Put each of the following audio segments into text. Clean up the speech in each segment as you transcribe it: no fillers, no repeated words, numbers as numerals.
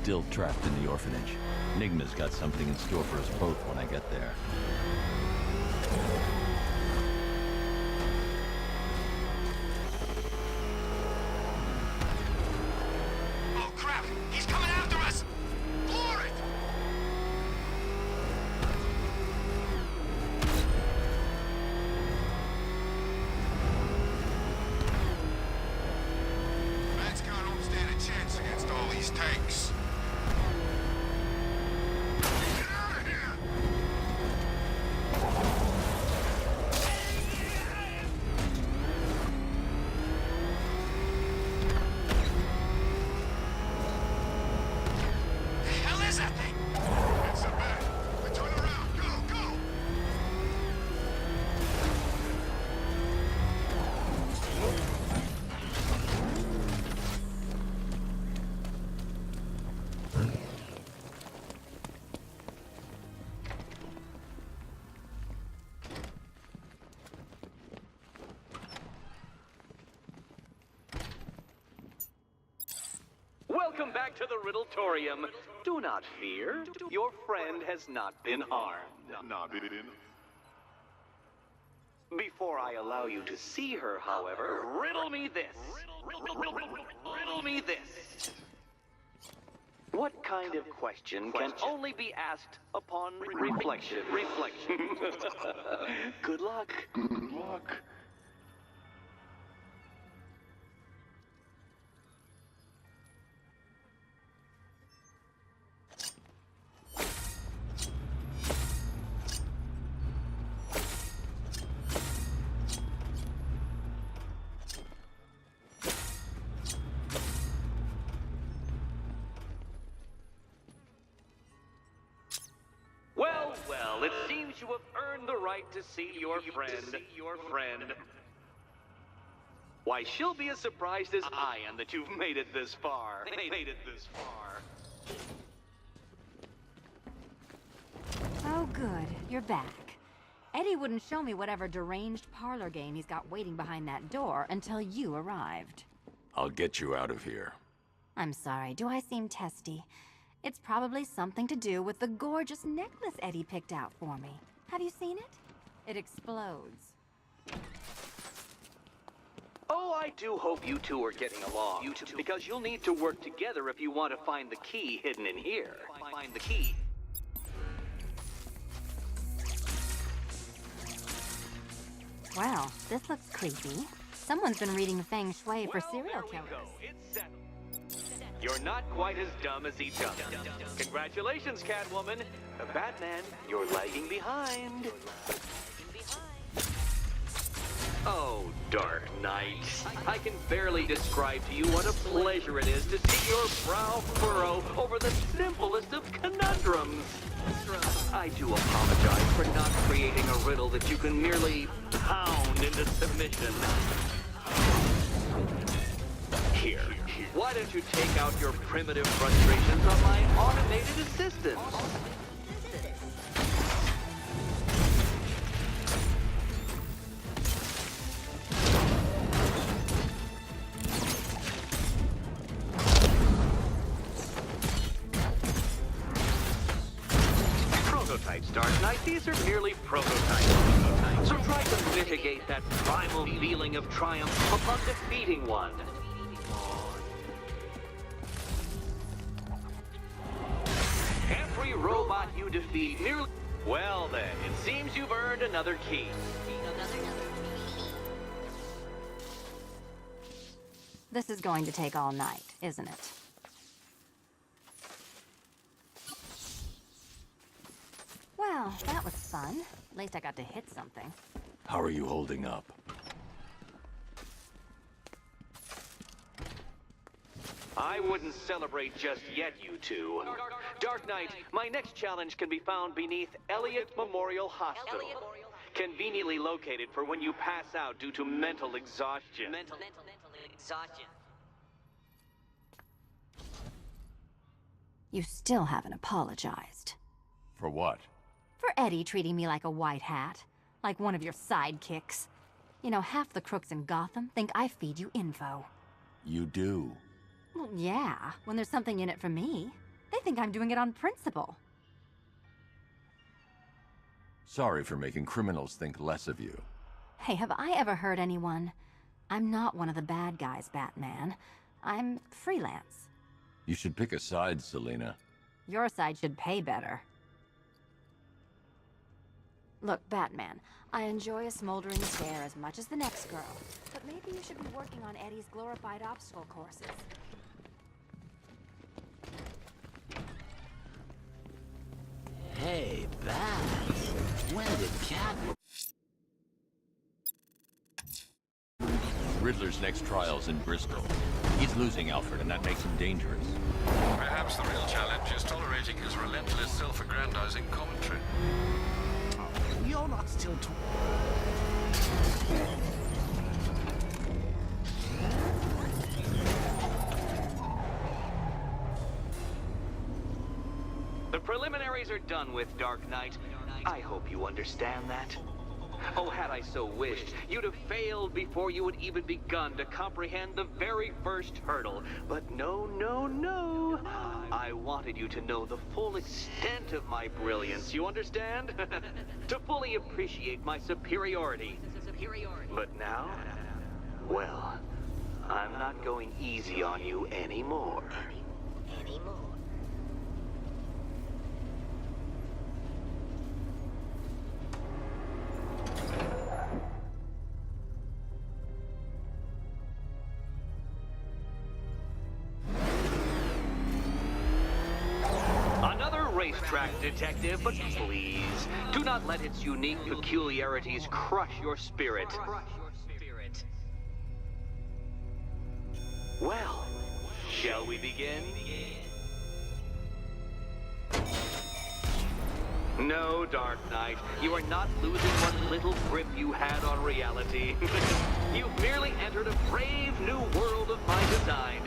still trapped in the orphanage. Enigma's got something in store for us both when I get there. Oh crap! He's coming after us! Floor it! Man's don't stand a chance against all these tanks. Get out of here! The hell is that thing? It's a bat. We turn around. Go, go! Welcome back to the Riddletorium. Do not fear. Your friend has not been harmed. Before I allow you to see her, however, riddle me this. Riddle me this. What kind of question can only be asked upon reflection? Good luck. Good luck. Well, it seems you have earned the right to see your friend. Why, she'll be as surprised as I am that you've made it this far. Oh, good. You're back. Eddie wouldn't show me whatever deranged parlor game he's got waiting behind that door until you arrived. I'll get you out of here. I'm sorry, do I seem testy? It's probably something to do with the gorgeous necklace Eddie picked out for me. Have you seen it? It explodes. Oh, I do hope you two are getting along. Because you'll need to work together if you want to find the key hidden in here. Find the key. Well, this looks creepy. Someone's been reading Feng Shui for serial killers. It's settled. You're not quite as dumb as each other. Congratulations, Catwoman. Batman, you're lagging behind. Oh, Dark Knight. I can barely describe to you what a pleasure it is to see your brow furrow over the simplest of conundrums. I do apologize for not creating a riddle that you can merely pound into submission. Here, why don't you take out your primitive frustrations on my automated assistant? Prototypes, Dark Knight. These are merely prototypes. So try to mitigate that primal feeling of triumph upon defeating one. Every robot you defeat merely... Well then, it seems you've earned another key. This is going to take all night, isn't it? Well, that was fun. At least I got to hit something. How are you holding up? I wouldn't celebrate just yet, you two. Dark Knight, my next challenge can be found beneath Elliott Memorial Hospital. Conveniently located for when you pass out due to mental exhaustion. Mental exhaustion. You still haven't apologized. For what? For Eddie treating me like a white hat. Like one of your sidekicks. You know, half the crooks in Gotham think I feed you info. You do. Well, yeah, when there's something in it for me. They think I'm doing it on principle. Sorry for making criminals think less of you. Hey, have I ever hurt anyone? I'm not one of the bad guys, Batman. I'm freelance. You should pick a side, Selina. Your side should pay better. Look, Batman, I enjoy a smoldering stare as much as the next girl. But maybe you should be working on Eddie's glorified obstacle courses. Hey, Bats. When did Cat... Riddler's next trial's in Bristol. He's losing Alfred, and that makes him dangerous. Perhaps the real challenge is tolerating his relentless self-aggrandizing commentary. You're not still talking. The preliminaries are done with, Dark Knight. I hope you understand that. Oh, had I so wished, you'd have failed before you had even begun to comprehend the very first hurdle. But no, no, no. I wanted you to know the full extent of my brilliance, you understand? To fully appreciate my superiority. But now, well, I'm not going easy on you anymore. Racetrack detective, but please, do not let its unique peculiarities crush your spirit. Well, shall we begin? No, Dark Knight, you are not losing what little grip you had on reality. You've merely entered a brave new world of my design.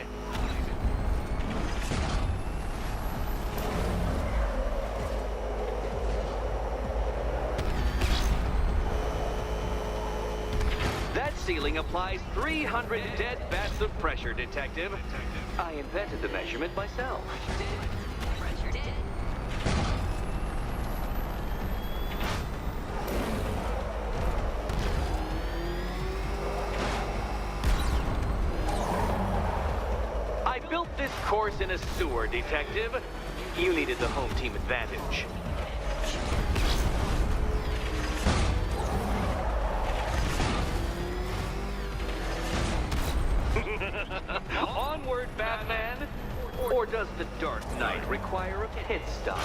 That ceiling applies 300 dead bats of pressure, Detective. I invented the measurement myself. I built this course in a sewer, Detective. You needed the home team advantage. Onward, Batman! Or does the Dark Knight require a pit stop?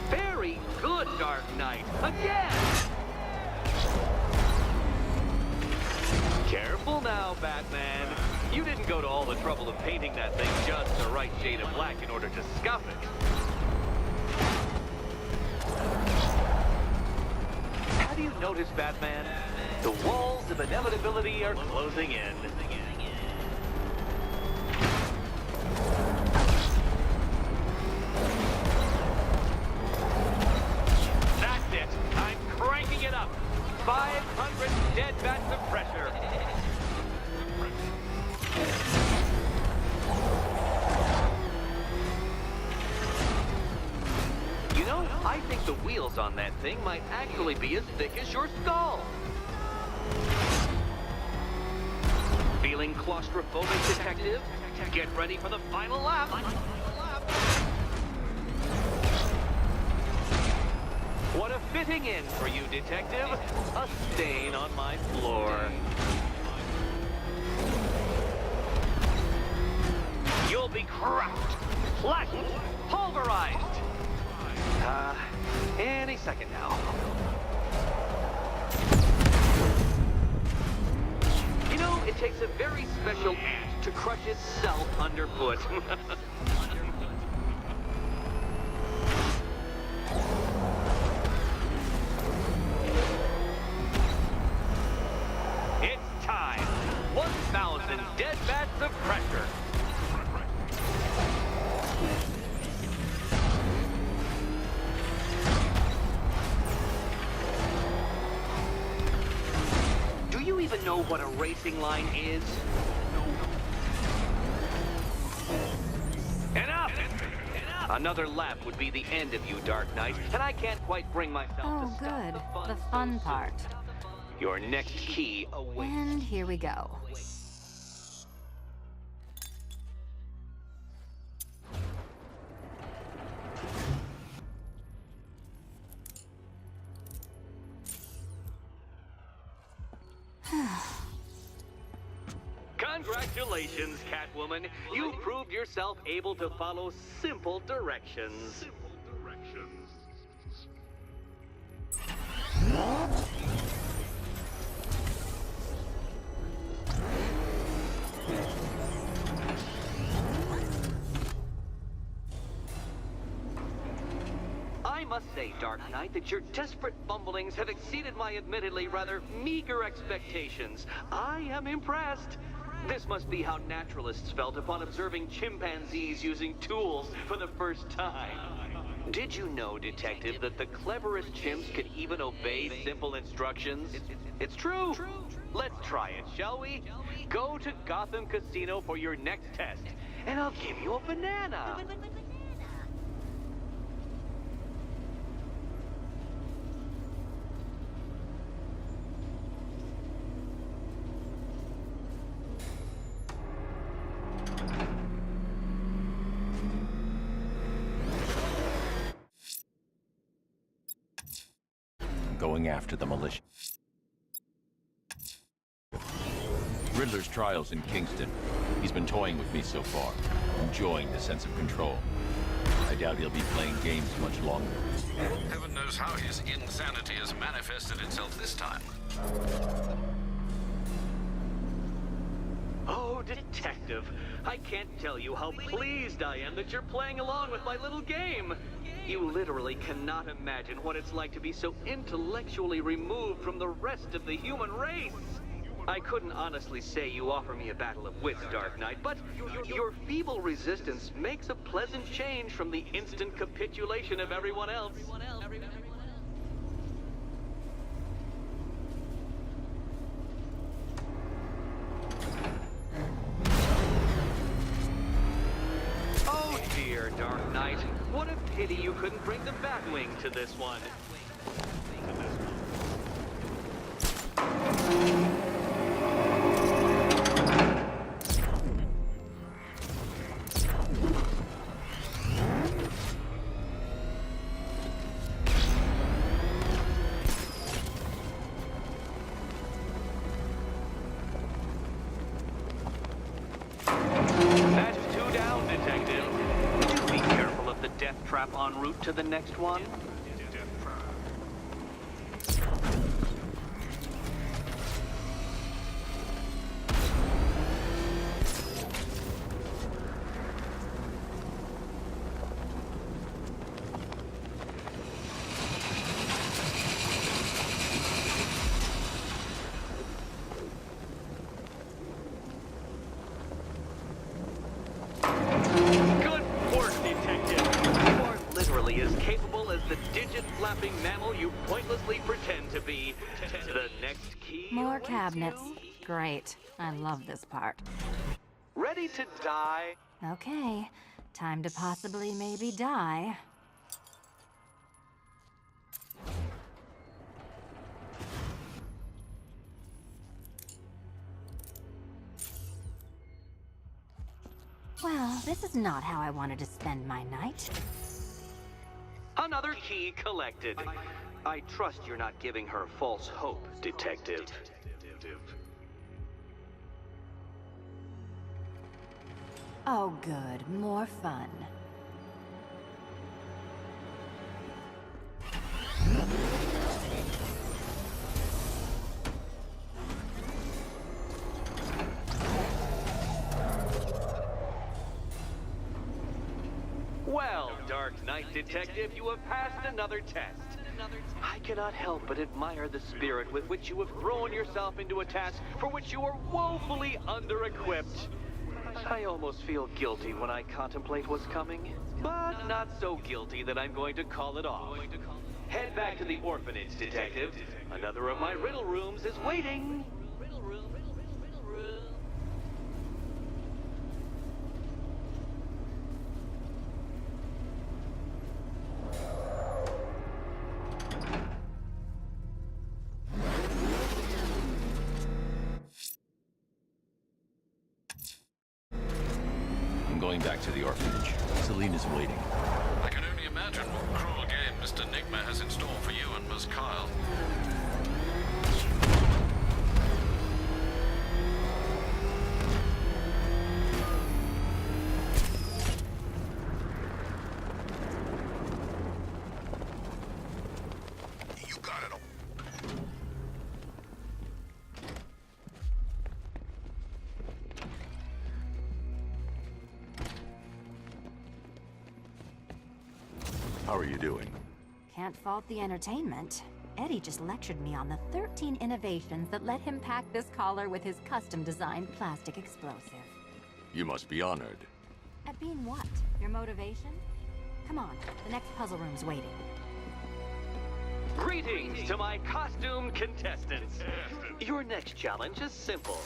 Very good, Dark Knight! Again! Careful now, Batman. You didn't go to all the trouble of painting that thing just the right shade of black in order to scuff it. Do you notice, Batman? The walls of inevitability are closing in. That's it. I'm cranking it up. 500 dead bats of pressure. You know, I think the wheels on that thing might actually be as thick as your skull. Feeling claustrophobic, Detective? Get ready for the final lap. What a fitting in for you, Detective. A stain on my floor. You'll be crushed, flattened, pulverized. Any second now. You know, it takes a very special ant to crush itself underfoot. It's time. 1,000 dead bats of pressure. Do you even know what a racing line is? Another lap would be the end of you, Dark Knight, and I can't quite bring myself Oh, to stop good. the The fun fun so part. soon. Your next key awaits. And here we go. Congratulations, Catwoman. You proved yourself able to follow simple directions. I must say, Dark Knight, that your desperate fumblings have exceeded my admittedly rather meager expectations. I am impressed. This must be how naturalists felt upon observing chimpanzees using tools for the first time. Did you know, Detective, that the cleverest chimps can even obey simple instructions? It's true. Let's try it, shall we? Go to Gotham Casino for your next test, and I'll give you a banana. Going after the militia. Riddler's trial's in Kingston. He's been toying with me so far, enjoying the sense of control. I doubt he'll be playing games much longer. Heaven knows how his insanity has manifested itself this time. Oh, Detective, I can't tell you how pleased I am that you're playing along with my little game. You literally cannot imagine what it's like to be so intellectually removed from the rest of the human race. I couldn't honestly say you offer me a battle of wits, Dark Knight, but your feeble resistance makes a pleasant change from the instant capitulation of everyone else. Oh dear, Dark Knight. What a pity you couldn't bring the Batwing to this one. That's two down, Detective. Do be careful of the death trap en route to the next one. Good work, Detective. You are literally as capable as the digit-flapping mammal you pointlessly pretend to be. The next key More awaits cabinets. you. Great. I love this part. Ready to die? Okay. Time to possibly maybe die. Well, this is not how I wanted to spend my night. Another key collected. I trust you're not giving her false hope, Detective. Oh, good. More fun. Well, Dark Knight Detective, you have passed another test. I cannot help but admire the spirit with which you have thrown yourself into a task for which you are woefully under-equipped. I almost feel guilty when I contemplate what's coming, but not so guilty that I'm going to call it off. Head back to the orphanage, Detective. Another of my riddle rooms is waiting. going back to the orphanage. Selina's waiting. I can only imagine what cruel game Mr. Nigma has in store for you and Miss Kyle. You got it. How are you doing? Can't fault the entertainment. Eddie just lectured me on the 13 innovations that let him pack this collar with his custom-designed plastic explosive. You must be honored. At being what? Your motivation? Come on, the next puzzle room's waiting. Greetings to my costume contestants. Your next challenge is simple.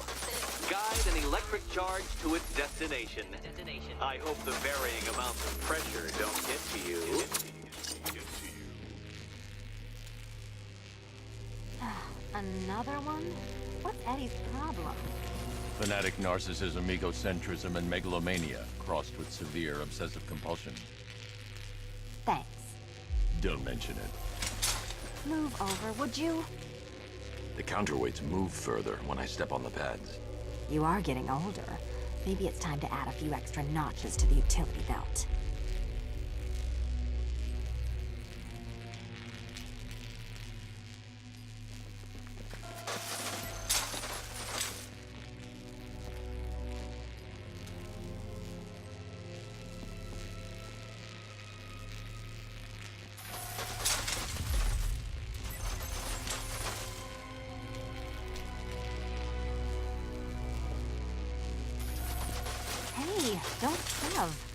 Guide an electric charge to its destination. I hope the varying amounts of pressure don't get to you. Another one? What's Eddie's problem? Fanatic narcissism, egocentrism, and megalomania, crossed with severe obsessive compulsion. Thanks. Don't mention it. Move over, would you? The counterweights move further when I step on the pads. You are getting older. Maybe it's time to add a few extra notches to the utility belt. Hey, don't shove.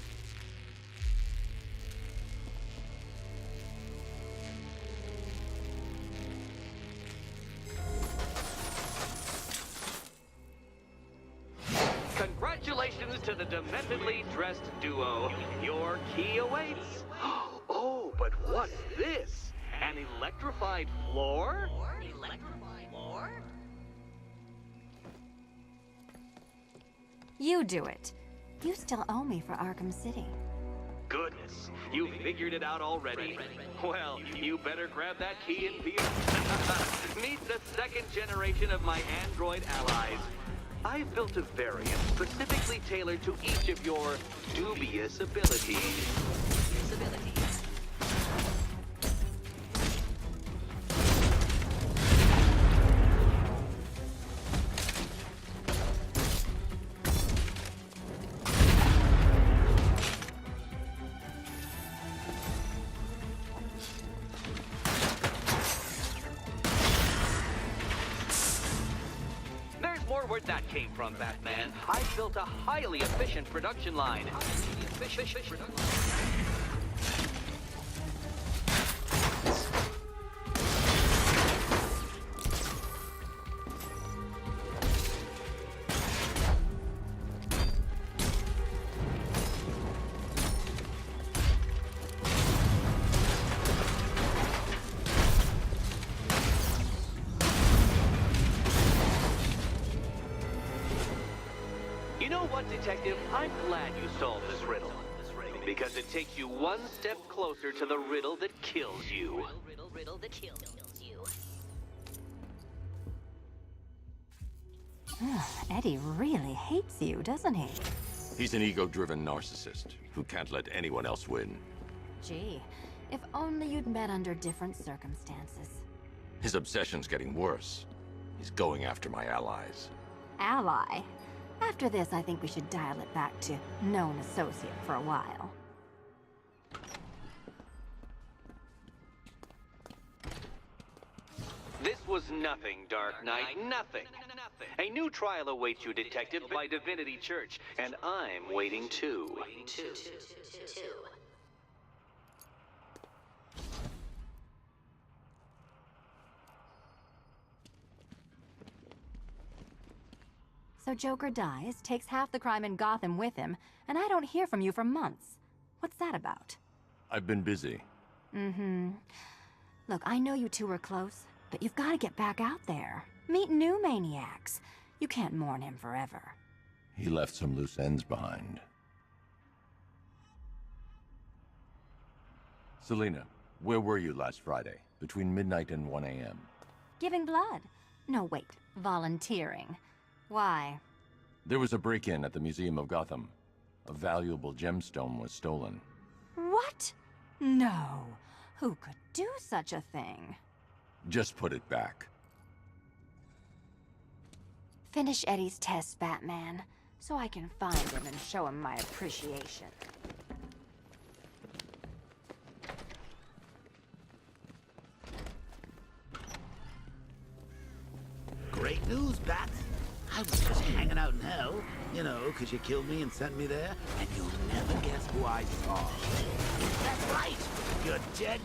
Congratulations to the dementedly dressed duo. Your key awaits. Oh, but what's this? An electrified floor? You do it. You still owe me for Arkham City. Goodness, you figured it out already? Well, you better grab that key and peel. Meet the second generation of my android allies. I've built a variant specifically tailored to each of your dubious abilities. More where that came from, Batman. I built a highly efficient production line. You know what, Detective? I'm glad you solved this riddle. Because it takes you one step closer to the riddle that kills you. Eddie really hates you, doesn't he? He's an ego-driven narcissist who can't let anyone else win. Gee, if only you'd met under different circumstances. His obsession's getting worse. He's going after my allies. Ally? After this, I think we should dial it back to known associate for a while. This was nothing, Dark Knight, nothing. A new trial awaits you, Detective, by Divinity Church, and I'm waiting too. So Joker dies, takes half the crime in Gotham with him, and I don't hear from you for months. What's that about? I've been busy. Look, I know you two were close, but you've got to get back out there. Meet new maniacs. You can't mourn him forever. He left some loose ends behind. Selina, where were you last Friday? Between midnight and 1 a.m. Giving blood. No, wait. Volunteering. Why? There was a break-in at the Museum of Gotham. A valuable gemstone was stolen. What? No. Who could do such a thing? Just put it back. Finish Eddie's test, Batman, so I can find him and show him my appreciation. Great news, Bat. I was just hanging out in hell, you know, because you killed me and sent me there, and you'll never guess who I saw. That's right! You're dead.